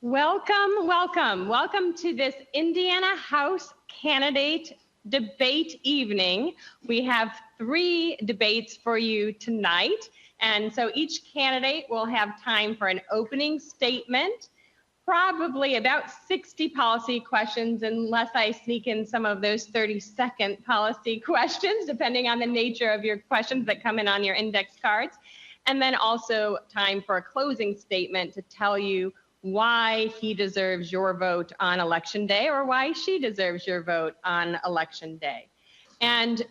Welcome, welcome, welcome to this Indiana House candidate debate evening. We have 3 debates for you tonight. And so each candidate will have time for an opening statement, probably about 60 policy questions, unless I sneak in some of those 30-second policy questions, depending on the nature of your questions that come in on your index cards. And then also time for a closing statement to tell you why he deserves your vote on election day or why she deserves your vote on election day. And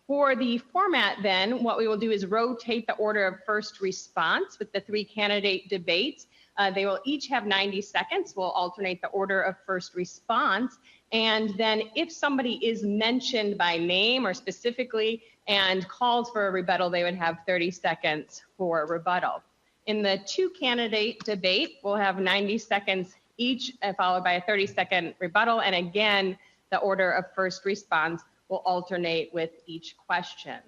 for the format then, what we will do is rotate the order of first response with the 3 candidate debates. They will each have 90 seconds. We'll alternate the order of first response. And then if somebody is mentioned by name or specifically and calls for a rebuttal, they would have 30 seconds for rebuttal. In the 2 candidate debate, we'll have 90 seconds each, followed by a 30-second rebuttal. And again, the order of first response will alternate with each question.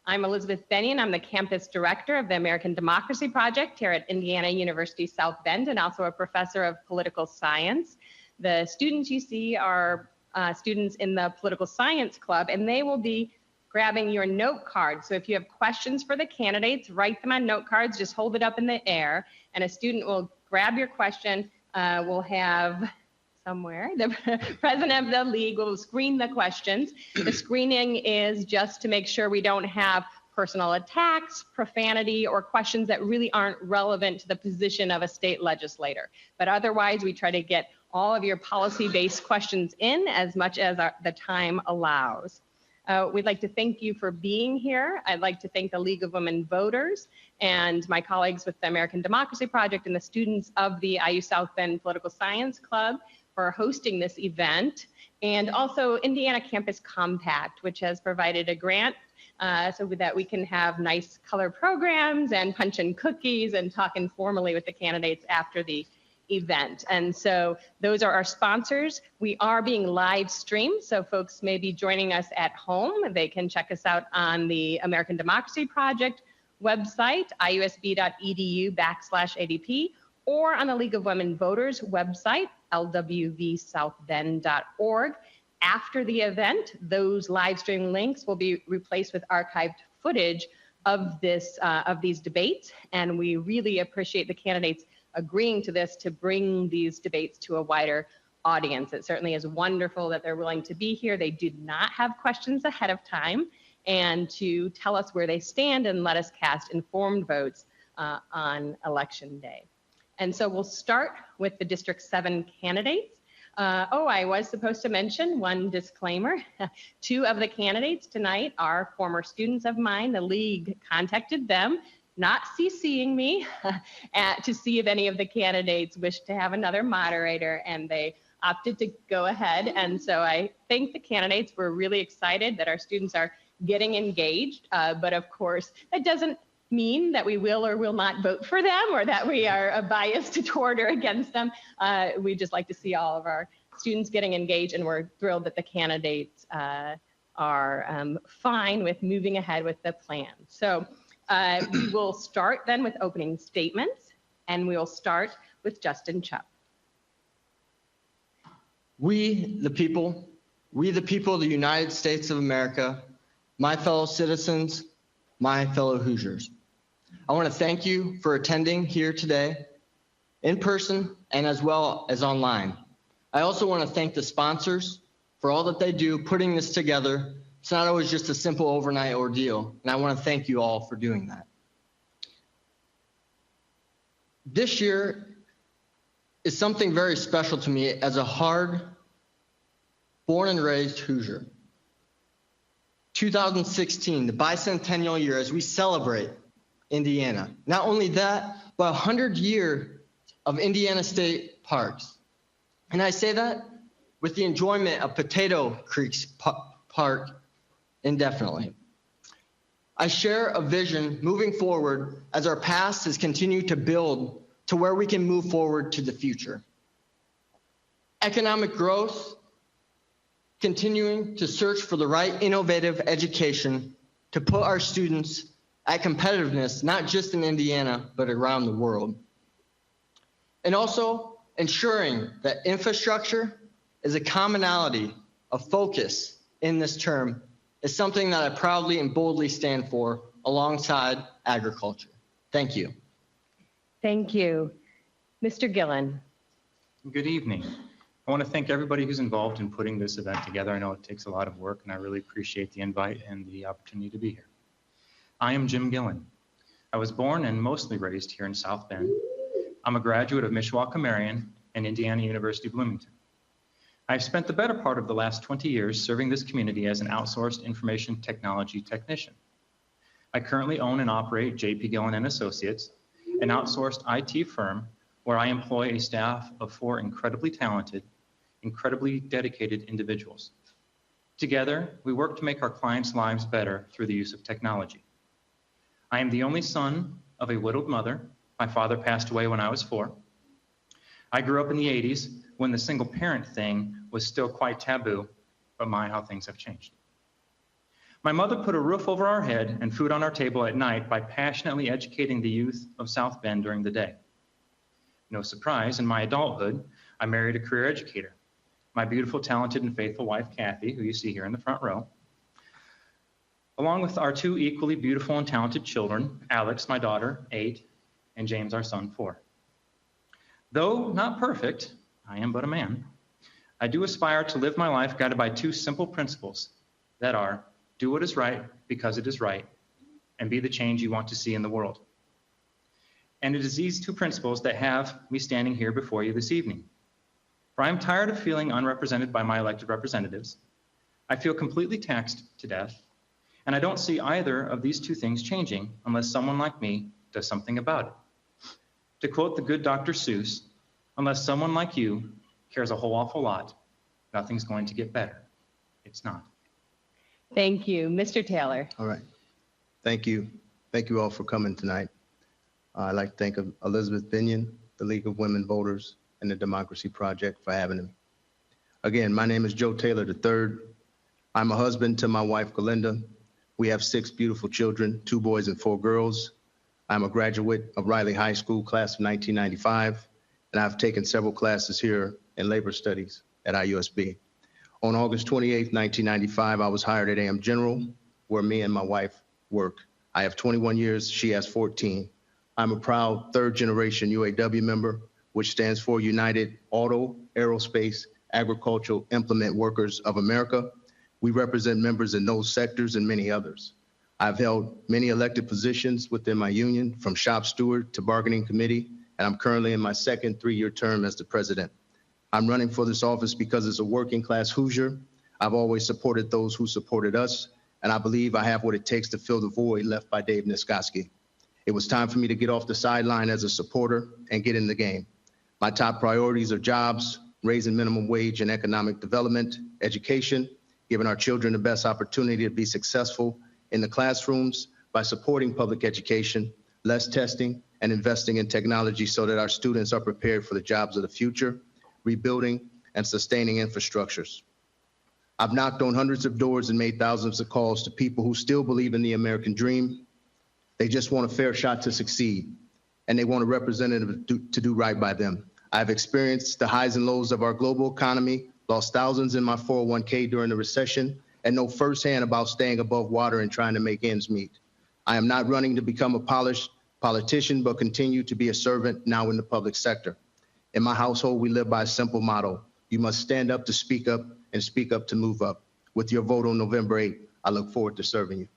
I'm Elizabeth Bennion. I'm the campus director of the American Democracy Project here at Indiana University South Bend, and also a professor of political science. The students you see are students in the political science club, and they will be grabbing your note card. So if you have questions for the candidates, write them on note cards, just hold it up in the air, and a student will grab your question. We'll have somewhere, the president of the league will screen the questions. The screening is just to make sure we don't have personal attacks, profanity, or questions that really aren't relevant to the position of a state legislator. But otherwise, we try to get all of your policy-based questions in as much as the time allows. We'd like to thank you for being here. I'd like to thank the League of Women Voters and my colleagues with the American Democracy Project and the students of the IU South Bend Political Science Club for hosting this event, and also Indiana Campus Compact, which has provided a grant so that we can have nice color programs and punch in cookies and talk informally with the candidates after the event. And so those are our sponsors. We are being live streamed, so folks may be joining us at home. They can check us out on the American Democracy Project website, iusb.edu/ADP, or on the League of Women Voters website, lwvsouthbend.org. After the event, those live stream links will be replaced with archived footage of these debates, and we really appreciate the candidates agreeing to this to bring these debates to a wider audience. It certainly is wonderful that they're willing to be here. They did not have questions ahead of time, and to tell us where they stand and let us cast informed votes on election day. And so we'll start with the District 7 candidates. I was supposed to mention one disclaimer. 2 of the candidates tonight are former students of mine. The league contacted them, not CCing me, to see if any of the candidates wish to have another moderator, and they opted to go ahead. And so I thank the candidates. We're really excited that our students are getting engaged, but of course, that doesn't mean that we will or will not vote for them or that we are biased toward or against them. We just like to see all of our students getting engaged, and we're thrilled that the candidates are fine with moving ahead with the plan. So we will start then with opening statements, and we will start with Justin Chubb. We the people of the United States of America, my fellow citizens, my fellow Hoosiers. I want to thank you for attending here today in person and as well as online. I also want to thank the sponsors for all that they do putting this together. It's not always just a simple overnight ordeal, and I want to thank you all for doing that. This year is something very special to me as a born and raised Hoosier. 2016, the bicentennial year, as we celebrate Indiana. Not only that, but 100 years of Indiana State Parks. And I say that with the enjoyment of Potato Creek Park indefinitely. I share a vision moving forward as our past has continued to build to where we can move forward to the future. Economic growth, continuing to search for the right innovative education to put our students at competitiveness, not just in Indiana, but around the world. and also ensuring that infrastructure is a commonality of focus in this term is something that I proudly and boldly stand for alongside agriculture. Thank you. Thank you. Mr. Gillen. Good evening. I want to thank everybody who's involved in putting this event together. I know it takes a lot of work, and I really appreciate the invite and the opportunity to be here. I am Jim Gillen. I was born and mostly raised here in South Bend. I'm a graduate of Mishawaka-Marion and Indiana University Bloomington. I've spent the better part of the last 20 years serving this community as an outsourced information technology technician. I currently own and operate J.P. Gillen & Associates, an outsourced IT firm where I employ a staff of 4 incredibly talented, incredibly dedicated individuals. Together, we work to make our clients' lives better through the use of technology. I am the only son of a widowed mother. My father passed away when I was 4. I grew up in the 80s when the single parent thing was still quite taboo, but my, how things have changed. My mother put a roof over our head and food on our table at night by passionately educating the youth of South Bend during the day. No surprise, in my adulthood, I married a career educator, my beautiful, talented, and faithful wife, Kathy, who you see here in the front row, along with our 2 equally beautiful and talented children, Alex, my daughter, 8, and James, our son, 4. Though not perfect, I am but a man, I do aspire to live my life guided by 2 simple principles that are, do what is right because it is right, and be the change you want to see in the world. And it is these 2 principles that have me standing here before you this evening. For I am tired of feeling unrepresented by my elected representatives. I feel completely taxed to death, and I don't see either of these 2 things changing unless someone like me does something about it. To quote the good Dr. Seuss, unless someone like you cares a whole awful lot, nothing's going to get better. It's not. Thank you. Mr. Taylor. All right. Thank you. Thank you all for coming tonight. I'd like to thank Elizabeth Binion, the League of Women Voters, and the Democracy Project for having me. Again, my name is Joe Taylor III. I'm a husband to my wife, Galinda. We have 6 beautiful children, 2 boys and 4 girls. I'm a graduate of Riley High School, class of 1995, and I've taken several classes here in labor studies at IUSB. On August 28, 1995, I was hired at AM General, where me and my wife work. I have 21 years, she has 14. I'm a proud 3rd generation UAW member, which stands for United Auto, Aerospace, Agricultural Implement Workers of America. We represent members in those sectors and many others. I've held many elected positions within my union, from shop steward to bargaining committee, and I'm currently in my 2nd 3-year term as the president. I'm running for this office because as a working class Hoosier, I've always supported those who supported us, and I believe I have what it takes to fill the void left by Dave Niskoski. It was time for me to get off the sideline as a supporter and get in the game. My top priorities are jobs, raising minimum wage and economic development, education, giving our children the best opportunity to be successful in the classrooms by supporting public education, less testing, and investing in technology so that our students are prepared for the jobs of the future, rebuilding and sustaining infrastructures. I've knocked on hundreds of doors and made thousands of calls to people who still believe in the American dream. They just want a fair shot to succeed, and they want a representative to do right by them. I've experienced the highs and lows of our global economy, lost thousands in my 401k during the recession, and know firsthand about staying above water and trying to make ends meet. I am not running to become a polished politician, but continue to be a servant now in the public sector. In my household, we live by a simple motto. You must stand up to speak up and speak up to move up. With your vote on November 8th, I look forward to serving you.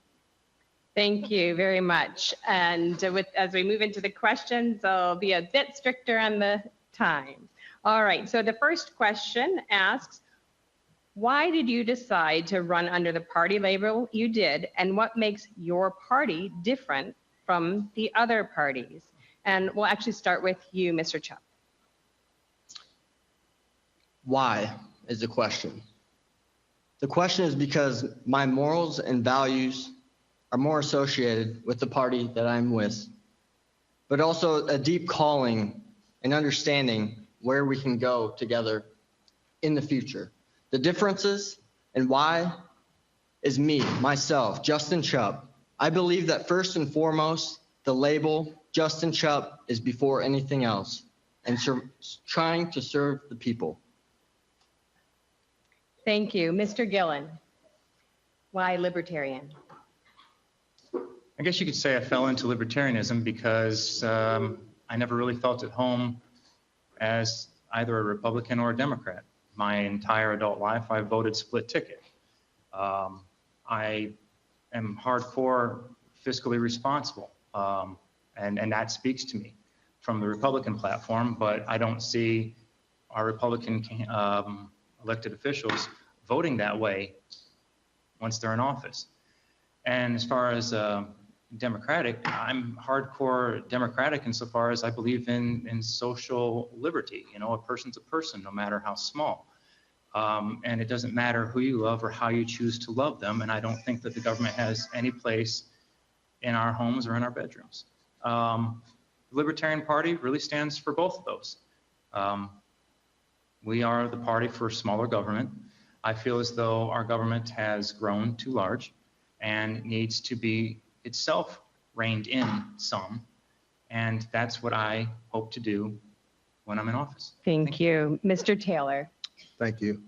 Thank you very much. And as we move into the questions, I'll be a bit stricter on the time. All right, so the first question asks, why did you decide to run under the party label you did, and what makes your party different from the other parties? And we'll actually start with you, Mr. Chubb. Why is the question. The question is because my morals and values are more associated with the party that I'm with, but also a deep calling and understanding where we can go together in the future. The differences and why is me, myself, Justin Chubb. I believe that first and foremost, the label Justin Chubb is before anything else. and trying to serve the people. Thank you. Mr. Gillen, why libertarian? I guess you could say I fell into libertarianism because I never really felt at home as either a Republican or a Democrat. My entire adult life, I voted split ticket. I am hardcore fiscally responsible, and that speaks to me from the Republican platform, but I don't see our Republican elected officials voting that way once they're in office. And as far as Democratic, I'm hardcore Democratic insofar as I believe in social liberty. You know, a person's a person, no matter how small. And it doesn't matter who you love or how you choose to love them. And I don't think that the government has any place in our homes or in our bedrooms. The Libertarian Party really stands for both of those. We are the party for smaller government. I feel as though our government has grown too large and needs to be itself reined in some. And that's what I hope to do when I'm in office. Thank you. Mr. Taylor. Thank you.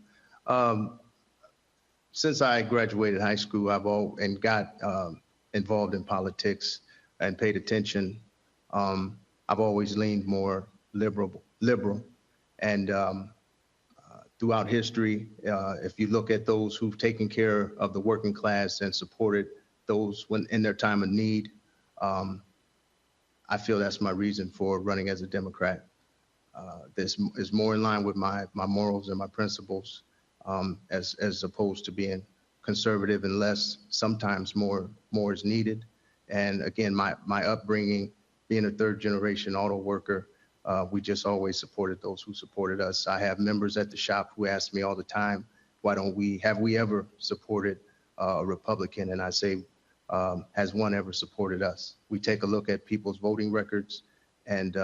Since I graduated high school, and got involved in politics and paid attention, I've always leaned more liberal. And throughout history, if you look at those who've taken care of the working class and supported those when in their time of need, I feel that's my reason for running as a Democrat. This is more in line with my morals and my principles, as opposed to being conservative and less. Sometimes more is needed. And again, my upbringing, being a third generation auto worker, we just always supported those who supported us. I have members at the shop who ask me all the time, have we ever supported a Republican? And I say, has one ever supported us? We take a look at people's voting records, and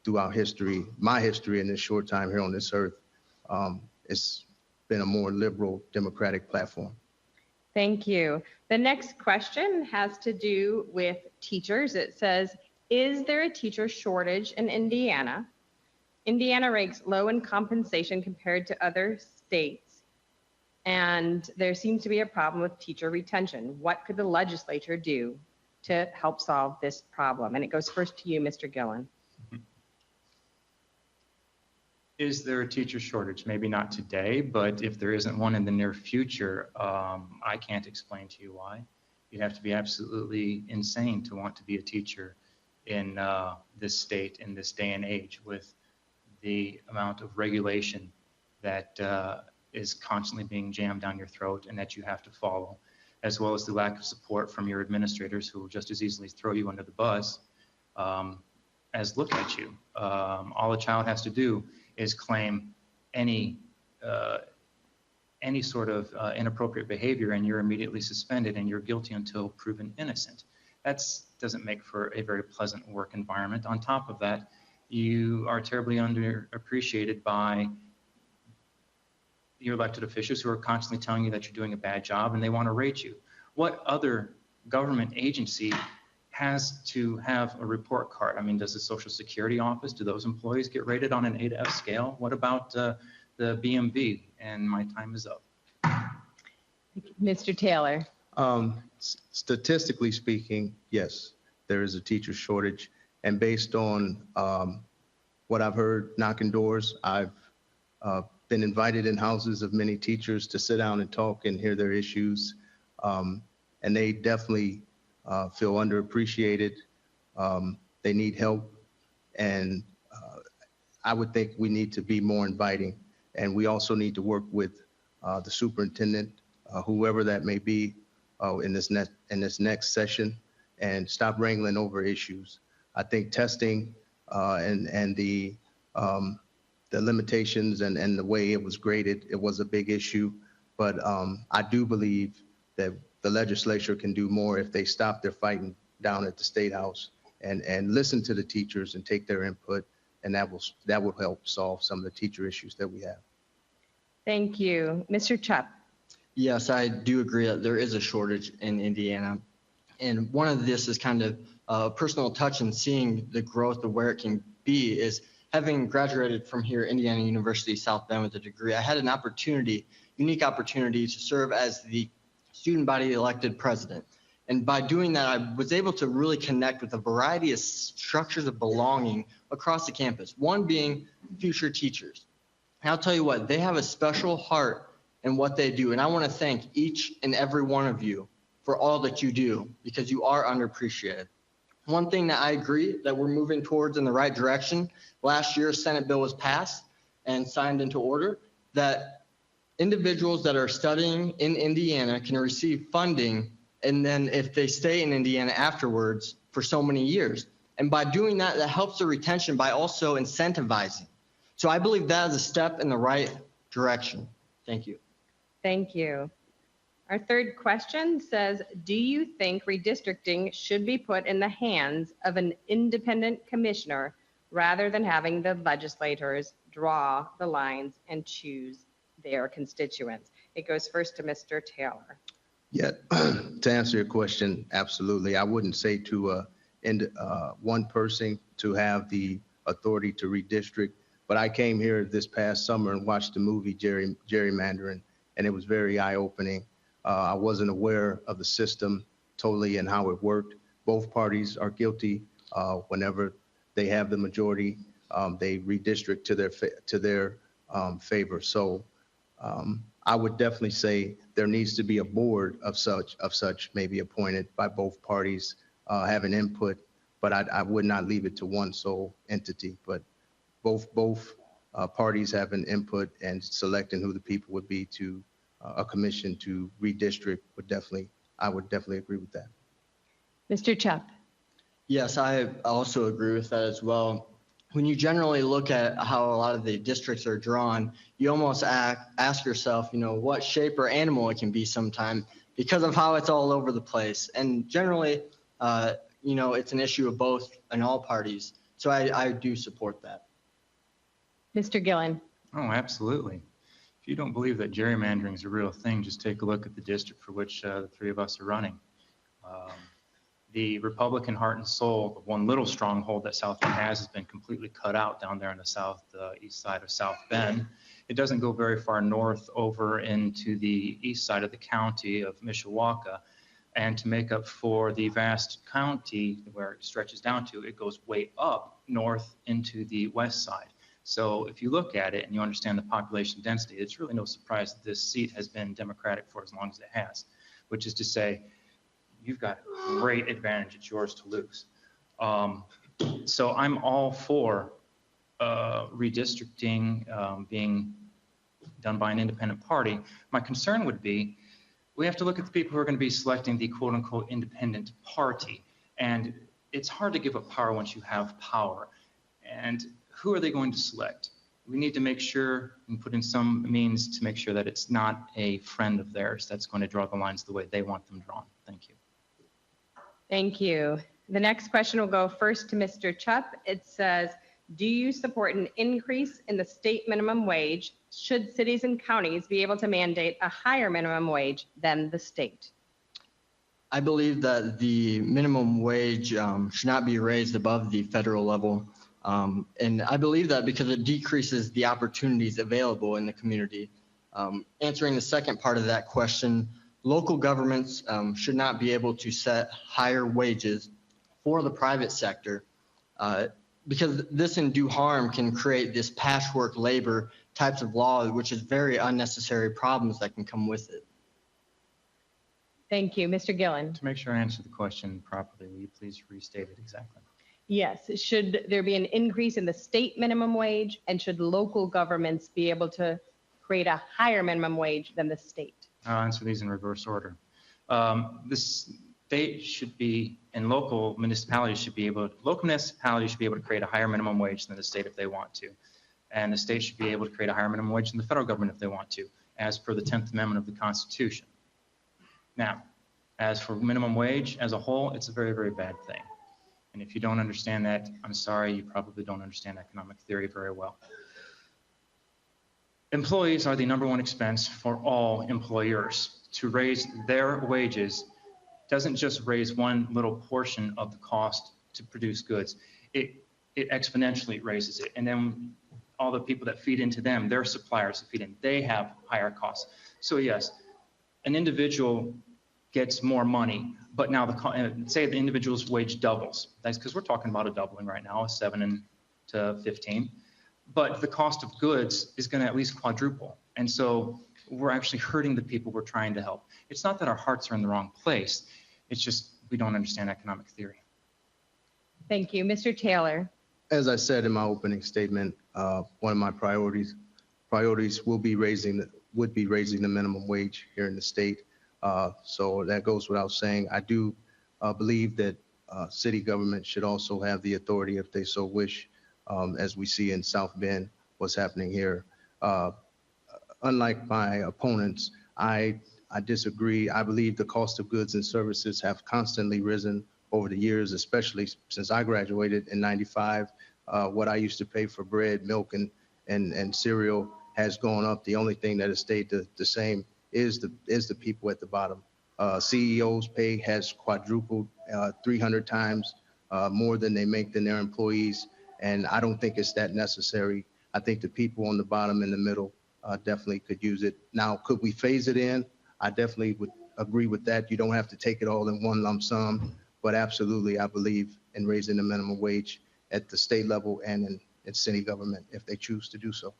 throughout history, my history in this short time here on this earth, it's been a more liberal Democratic platform. Thank you. The next question has to do with teachers. It says, is there a teacher shortage in Indiana? Indiana ranks low in compensation compared to other states, and there seems to be a problem with teacher retention. What could the legislature do to help solve this problem? And it goes first to you, Mr. Gillen. Is there a teacher shortage? Maybe not today, but if there isn't one in the near future, I can't explain to you why. You'd have to be absolutely insane to want to be a teacher in this state, in this day and age, with the amount of regulation that is constantly being jammed down your throat and that you have to follow, as well as the lack of support from your administrators who will just as easily throw you under the bus as look at you. All a child has to do is claim any sort of inappropriate behavior, and you're immediately suspended and you're guilty until proven innocent. That doesn't make for a very pleasant work environment. On top of that, you are terribly underappreciated by your elected officials who are constantly telling you that you're doing a bad job and they want to rate you. What other government agency has to have a report card? I mean, does the Social Security Office, do those employees get rated on an A to F scale? What about the BMV? And my time is up. Mr. Taylor. Statistically speaking, yes, there is a teacher shortage. And based on what I've heard knocking doors, I've been invited in houses of many teachers to sit down and talk and hear their issues. And they definitely feel underappreciated. They need help. And I would think we need to be more inviting. And we also need to work with the superintendent, whoever that may be, in this next session, and stop wrangling over issues. I think testing and the limitations and the way it was graded, it was a big issue. But I do believe that the legislature can do more if they stop their fighting down at the State House and listen to the teachers and take their input, and that will help solve some of the teacher issues that we have. Thank you. Mr. Chupp. Yes, I do agree that there is a shortage in Indiana. And one of this is kind of a personal touch and seeing the growth of where it can be is having graduated from here, Indiana University South Bend with a degree, I had an opportunity, unique opportunity to serve as the student body elected president. And by doing that, I was able to really connect with a variety of structures of belonging across the campus, one being future teachers. And I'll tell you what, they have a special heart in what they do. And I want to thank each and every one of you for all that you do, because you are underappreciated. One thing that I agree that we're moving towards in the right direction, last year a Senate bill was passed and signed into order that individuals that are studying in Indiana can receive funding, and then if they stay in Indiana afterwards for so many years. And by doing that, that helps the retention by also incentivizing. So I believe that is a step in the right direction. Thank you. Thank you. Our third question says, do you think redistricting should be put in the hands of an independent commissioner rather than having the legislators draw the lines and choose their constituents? It goes first to Mr. Taylor. Yeah, to answer your question, absolutely. I wouldn't say to one person to have the authority to redistrict, but I came here this past summer and watched the movie Gerrymandering, and it was very eye-opening. I wasn't aware of the system totally and how it worked. Both parties are guilty. Whenever they have the majority, they redistrict to their favor. So I would definitely say there needs to be a board of such maybe appointed by both parties, having input, but I would not leave it to one sole entity. But both parties having input and selecting who the people would be to a commission to redistrict I would definitely agree with that. Mr. Chupp. Yes, I also agree with that as well. When you generally look at how a lot of the districts are drawn, you almost ask yourself, what shape or animal it can be sometime because of how it's all over the place. And generally, it's an issue of both and all parties. So I do support that. Mr. Gillen. Oh, absolutely. If you don't believe that gerrymandering is a real thing, just take a look at the district for which the three of us are running. The Republican heart and soul of one little stronghold that South Bend has been completely cut out down there on the southeast side of South Bend. It doesn't go very far north over into the east side of the county of Mishawaka. And to make up for the vast county where it stretches down to, it goes way up north into the west side. So if you look at it and you understand the population density, it's really no surprise that this seat has been Democratic for as long as it has, which is to say, you've got a great advantage. It's yours to lose. So I'm all for redistricting being done by an independent party. My concern would be we have to look at the people who are going to be selecting the quote unquote independent party. And it's hard to give up power once you have power. And who are they going to select? We need to make sure and put in some means to make sure that it's not a friend of theirs that's going to draw the lines the way they want them drawn. Thank you. Thank you. The next question will go first to Mr. Chupp. It says, do you support an increase in the state minimum wage? Should cities and counties be able to mandate a higher minimum wage than the state? I believe that the minimum wage should not be raised above the federal level. And I believe that because it decreases the opportunities available in the community. Answering the second part of that question, local governments should not be able to set higher wages for the private sector because this in due harm can create this patchwork labor types of law, which is very unnecessary problems that can come with it. Thank you. Mr. Gillen. To make sure I answer the question properly, will you please restate it exactly? Yes. Should there be an increase in the state minimum wage, and should local governments be able to create a higher minimum wage than the state? I'll answer these in reverse order. The state should be, and local municipalities should be able to create a higher minimum wage than the state if they want to. And the state should be able to create a higher minimum wage than the federal government if they want to, as per the 10th Amendment of the Constitution. Now, as for minimum wage as a whole, it's a very, very bad thing. And if you don't understand that, I'm sorry, you probably don't understand economic theory very well. Employees are the #1 expense for all employers. To raise their wages doesn't just raise one little portion of the cost to produce goods. It it exponentially raises it. And then all the people that feed into them, their suppliers that feed in, they have higher costs. So yes, an individual gets more money, but now say the individual's wage doubles. That's because we're talking about a doubling right now, 7 to 15. But the cost of goods is going to at least quadruple. And so we're actually hurting the people we're trying to help. It's not that our hearts are in the wrong place. It's just we don't understand economic theory. Thank you. Mr. Taylor. As I said in my opening statement, one of my priorities would be raising the minimum wage here in the state. So that goes without saying. I do believe that city government should also have the authority, if they so wish, as we see in South Bend, what's happening here. Unlike my opponents, I disagree. I believe the cost of goods and services have constantly risen over the years, especially since I graduated in '95. What I used to pay for bread, milk, and cereal has gone up. The only thing that has stayed the same is the people at the bottom. CEOs' pay has quadrupled, 300 times more than they make than their employees, and I don't think it's that necessary. I think the people on the bottom and the middle definitely could use it. Now, could we phase it in? I definitely would agree with that. You don't have to take it all in one lump sum, but absolutely, I believe in raising the minimum wage at the state level and in city government if they choose to do so.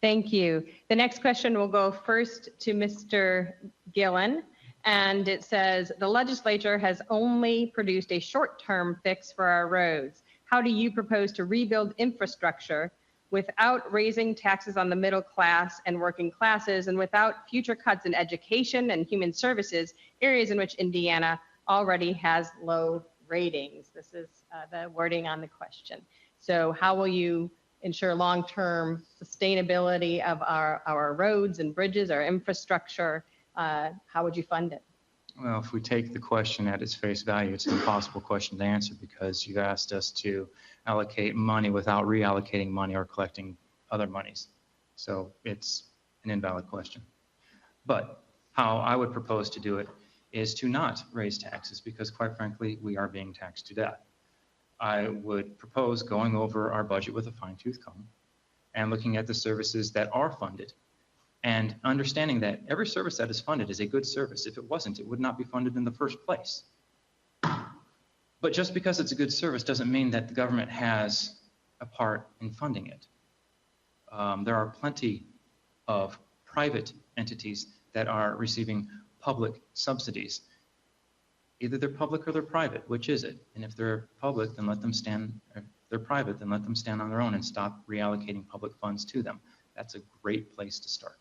Thank you. The next question will go first to Mr. Gillen, and it says, the legislature has only produced a short-term fix for our roads. How do you propose to rebuild infrastructure without raising taxes on the middle class and working classes, and without future cuts in education and human services, areas in which Indiana already has low ratings? This is the wording on the question. So how will you ensure long-term sustainability of our roads and bridges, our infrastructure? How would you fund it? Well, if we take the question at its face value, it's an impossible question to answer because you've asked us to allocate money without reallocating money or collecting other monies. So it's an invalid question. But how I would propose to do it is to not raise taxes because, quite frankly, we are being taxed to death. I would propose going over our budget with a fine-tooth comb and looking at the services that are funded and understanding that every service that is funded is a good service. If it wasn't, it would not be funded in the first place. But just because it's a good service doesn't mean that the government has a part in funding it. There are plenty of private entities that are receiving public subsidies. Either they're public or they're private. Which is it? And if they're public, then let them stand, or if they're private, then let them stand on their own and stop reallocating public funds to them. That's a great place to start.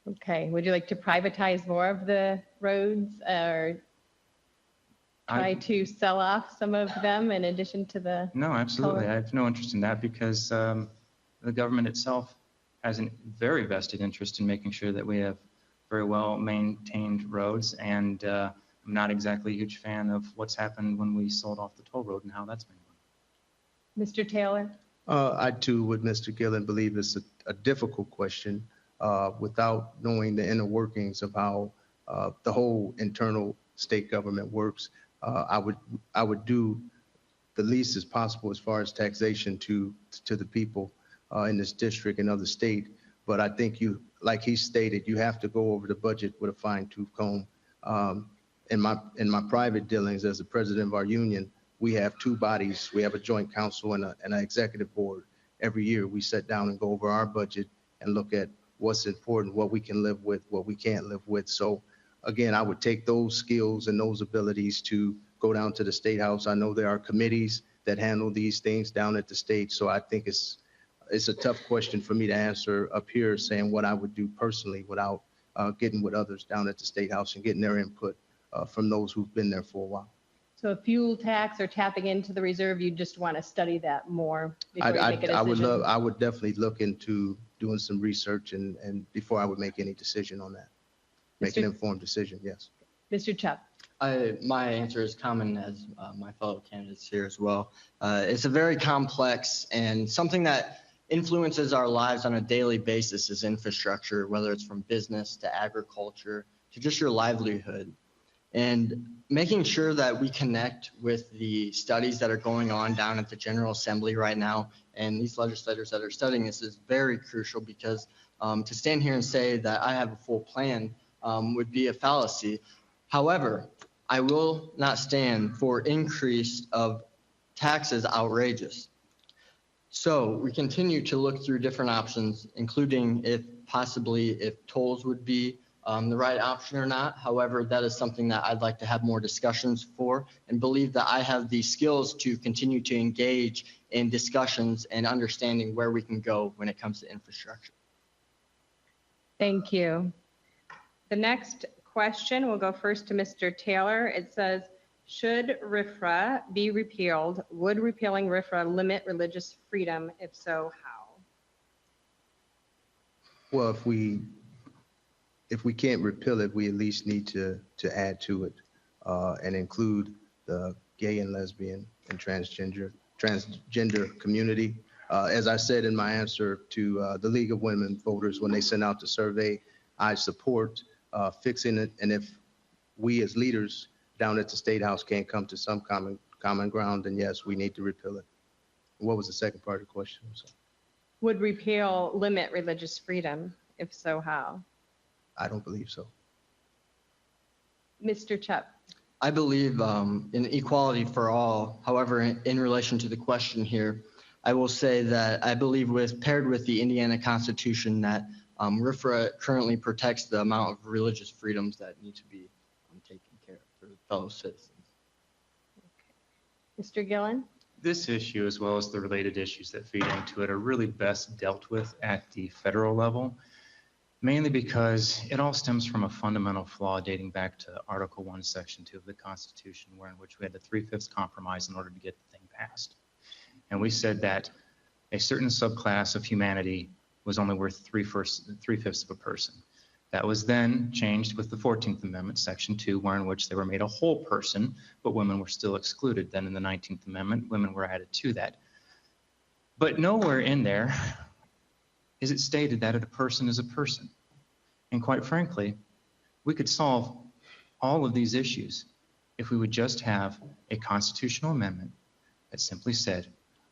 Okay, would you like to privatize more of the roads or try to sell off some of them in addition to the? No, absolutely. I have no interest in that because the government itself has a very vested interest in making sure that we have very well maintained roads, and I'm not exactly a huge fan of what's happened when we sold off the toll road and how that's been run. Mr. Taylor? I too, with Mr. Gillen, believe it's a difficult question without knowing the inner workings of how the whole internal state government works. I would do the least as possible as far as taxation to the people in this district and other state. But I think you, like he stated, you have to go over the budget with a fine-tooth comb. In my private dealings as the president of our union, we have two bodies. We have a joint council and an executive board. Every year we sit down and go over our budget and look at what's important, what we can live with, what we can't live with. So again, I would take those skills and those abilities to go down to the State House. I know there are committees that handle these things down at the state. So I think it's a tough question for me to answer up here saying what I would do personally without getting with others down at the State House and getting their input from those who've been there for a while. So a fuel tax or tapping into the reserve, you just want to study that more before you make a decision? I would definitely look into doing some research and before I would make any decision on that. Make an informed decision, yes. Mr. Chubb. My answer is common as my fellow candidates here as well. It's a very complex and something that influences our lives on a daily basis is infrastructure, whether it's from business to agriculture to just your livelihood. and making sure that we connect with the studies that are going on down at the General Assembly right now. And these legislators that are studying this is very crucial, because to stand here and say that I have a full plan would be a fallacy. However, I will not stand for increase of taxes outrageous. So we continue to look through different options, including if tolls would be the right option or not. However, that is something that I'd like to have more discussions for, and believe that I have the skills to continue to engage in discussions and understanding where we can go when it comes to infrastructure. Thank you. The next question will go first to Mr. Taylor. It says, should RFRA be repealed? Would repealing RFRA limit religious freedom? If so, how? Well, if we can't repeal it, we at least need to add to it and include the gay and lesbian and transgender community. As I said in my answer to the League of Women Voters when they sent out the survey, I support fixing it. And if we as leaders down at the State House can't come to some common ground, then yes, we need to repeal it. What was the second part of the question? Would repeal limit religious freedom? If so, how? I don't believe so. Mr. Chup. I believe in equality for all. However, in relation to the question here, I will say that I believe paired with the Indiana Constitution that RFRA currently protects the amount of religious freedoms that need to be taken care of for fellow citizens. Okay. Mr. Gillen? This issue, as well as the related issues that feed into it, are really best dealt with at the federal level, mainly because it all stems from a fundamental flaw dating back to Article 1, Section 2 of the Constitution, in which we had a 3/5 compromise in order to get the thing passed. And we said that a certain subclass of humanity was only worth 3/5 of a person. That was then changed with the 14th Amendment, Section 2, in which they were made a whole person, but women were still excluded. Then in the 19th Amendment, women were added to that. But nowhere in there is it stated that a person is a person. And quite frankly, we could solve all of these issues if we would just have a constitutional amendment that simply said,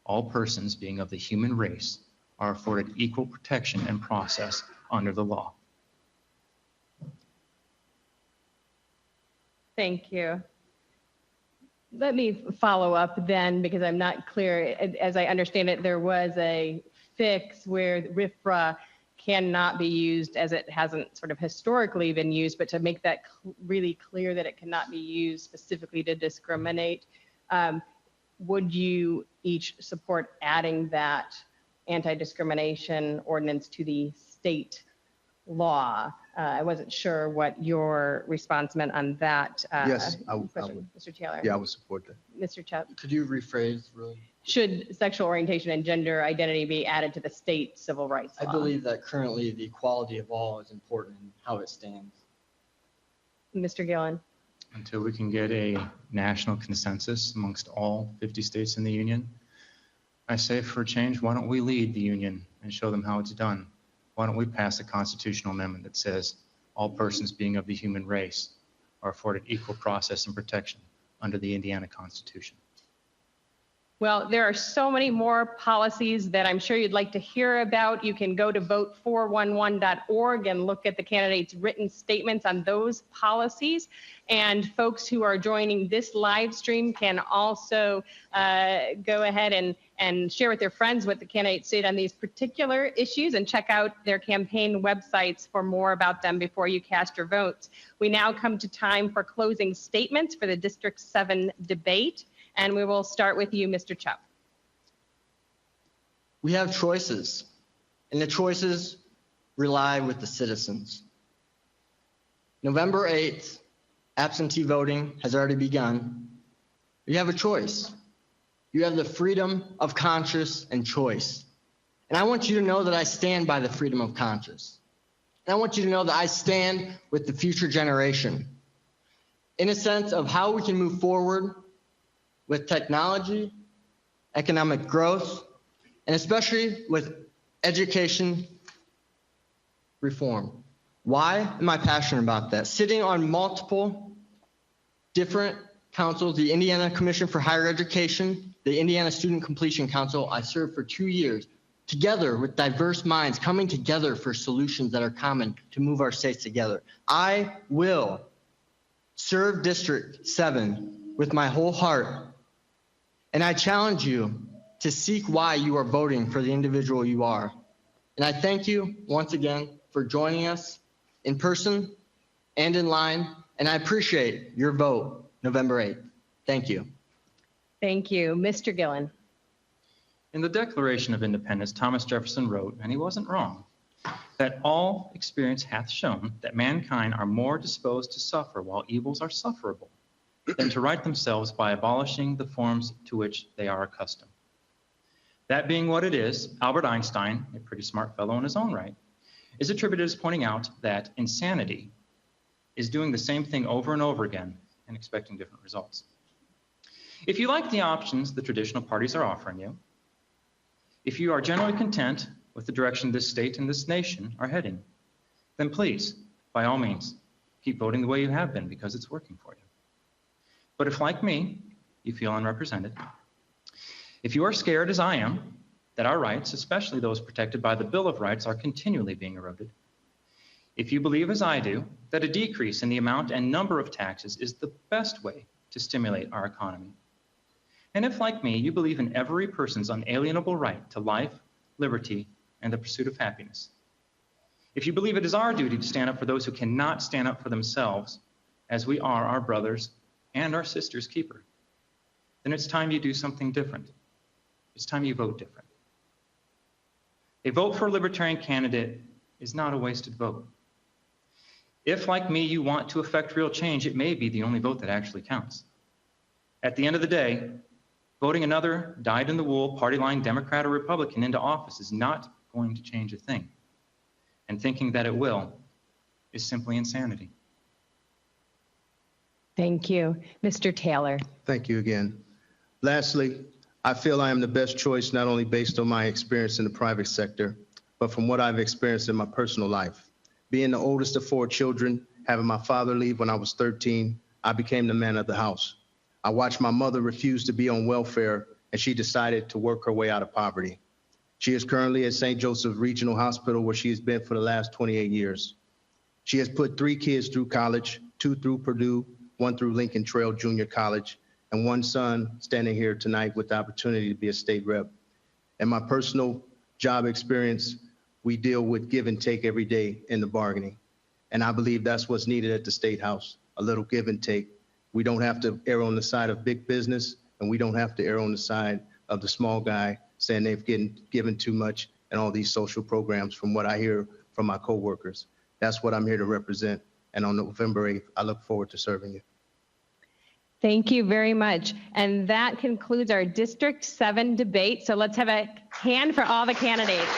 all persons being of the human race are afforded equal protection and process under the law. Thank you. Let me follow up then, because I'm not clear. As I understand it, there was a fix where RFRA cannot be used, as it hasn't sort of historically been used, but to make that really clear that it cannot be used specifically to discriminate. Would you each support adding that anti-discrimination ordinance to the state law? I wasn't sure what your response meant on that. Yes, I would. Mr. Taylor. Yeah, I would support that. Mr. Chup. Could you rephrase really? Should sexual orientation and gender identity be added to the state civil rights law? I believe that currently the equality of all is important in how it stands. Mr. Gillen. Until we can get a national consensus amongst all 50 states in the union, I say for a change, why don't we lead the union and show them how it's done? Why don't we pass a constitutional amendment that says all persons being of the human race are afforded equal process and protection under the Indiana Constitution? Well, there are so many more policies that I'm sure you'd like to hear about. You can go to vote411.org and look at the candidates' written statements on those policies. And folks who are joining this live stream can also go ahead and share with their friends what the candidates said on these particular issues, and check out their campaign websites for more about them before you cast your votes. We now come to time for closing statements for the District 7 debate. And we will start with you, Mr. Chup. We have choices, and the choices rely with the citizens. November 8th, absentee voting has already begun. You have a choice. You have the freedom of conscience and choice. And I want you to know that I stand by the freedom of conscience. And I want you to know that I stand with the future generation in a sense of how we can move forward with technology, economic growth, and especially with education reform. Why am I passionate about that? Sitting on multiple different councils, the Indiana Commission for Higher Education, the Indiana Student Completion Council. I served for 2 years, together with diverse minds, coming together for solutions that are common to move our states together. I will serve District 7 with my whole heart, and I challenge you to seek why you are voting for the individual you are. And I thank you once again for joining us in person and in line, and I appreciate your vote November 8th. Thank you. Thank you. Mr. Gillen. In the Declaration of Independence, Thomas Jefferson wrote, and he wasn't wrong, that all experience hath shown that mankind are more disposed to suffer while evils are sufferable than to right themselves by abolishing the forms to which they are accustomed. That being what it is, Albert Einstein, a pretty smart fellow in his own right, is attributed as pointing out that insanity is doing the same thing over and over again and expecting different results. If you like the options the traditional parties are offering you, if you are generally content with the direction this state and this nation are heading, then please, by all means, keep voting the way you have been because it's working for you. But if, like me, you feel unrepresented, if you are scared, as I am, that our rights, especially those protected by the Bill of Rights, are continually being eroded, if you believe, as I do, that a decrease in the amount and number of taxes is the best way to stimulate our economy, and if, like me, you believe in every person's unalienable right to life, liberty, and the pursuit of happiness, if you believe it is our duty to stand up for those who cannot stand up for themselves, as we are our brothers and our sisters' keeper, then it's time you do something different. It's time you vote different. A vote for a libertarian candidate is not a wasted vote. If, like me, you want to affect real change, it may be the only vote that actually counts. At the end of the day, voting another dyed-in-the-wool party line Democrat or Republican into office is not going to change a thing. And thinking that it will is simply insanity. Thank you. Mr. Taylor. Thank you again. Lastly, I feel I am the best choice not only based on my experience in the private sector, but from what I've experienced in my personal life. Being the oldest of 4 children, having my father leave when I was 13, I became the man of the house. I watched my mother refuse to be on welfare, and she decided to work her way out of poverty. She is currently at St. Joseph Regional Hospital, where she has been for the last 28 years. She has put 3 kids through college, 2 through Purdue, 1 through Lincoln Trail Junior College, and 1 son standing here tonight with the opportunity to be a state rep. In my personal job experience, we deal with give and take every day in the bargaining. And I believe that's what's needed at the State House, a little give and take. We don't have to err on the side of big business, and we don't have to err on the side of the small guy saying they've given too much and all these social programs from what I hear from my coworkers. That's what I'm here to represent. And on November 8th, I look forward to serving you. Thank you very much. And that concludes our District 7 debate. So let's have a hand for all the candidates.